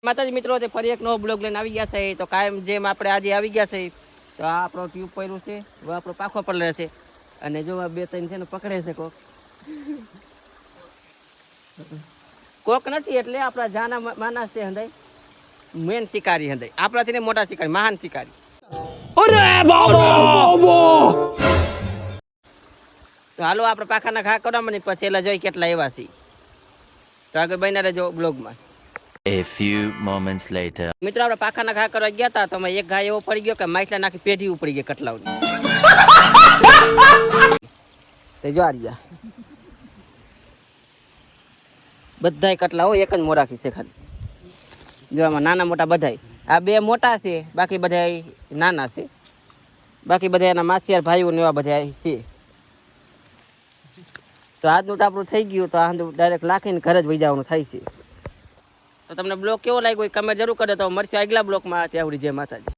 માતાજી મિત્રો તે ફરી એક નવો બ્લોગ લઈને આવી ગયા છે તો કાયમ જેમ આપણે આજે આવી ગયા છે તો આ આપણો ટ્યુબ પડ્યું છે હવે આપણો પાખો પડે છે અને જો આ બે ત્રણ છે ને પકડે છે કોક નથી એટલે આપણા જાના માણસ છે હંધાઈ મેન શિકારી હંધાઈ આપણાથી ને મોટા શિકારી મહાન શિકારી અરે બાબો તો હાલો આપણે પાખાના ઘા કરવા મને પછી એલા જોઈ કેટલા એવા છે તો આગળ બન્યા રહેજો બ્લોગમાં. A few moments later. મિત્રો આપણે પાખાના ઘા કરવા ગયા હતા તો એક ઘા એવો પડી ગયો કે માછલા નાખી પેઢી ઉપડી ગઈ કટલાવની તે જો આ રહ્યા બધાય કટલા હો એક જ મોરાખી છે ખાલી જો આમાં નાના મોટા બધાય આ બે મોટા છે બાકી બધા નાના છે બાકી બધા એના માસિયાર ભાઈઓ ને એવા બધા છે તો આજનું તો આપણું થઈ ગયું તો આ ડાયરેક્ટ લાખીને ઘરે જ વહી જવાનું થાય છે. તો તમને બ્લોગ કેવો લાગ્યો કમેન્ટ જરૂર કરજો તો મળશે આગલા બ્લોગમાં ત્યાં સુધી જય માતાજી.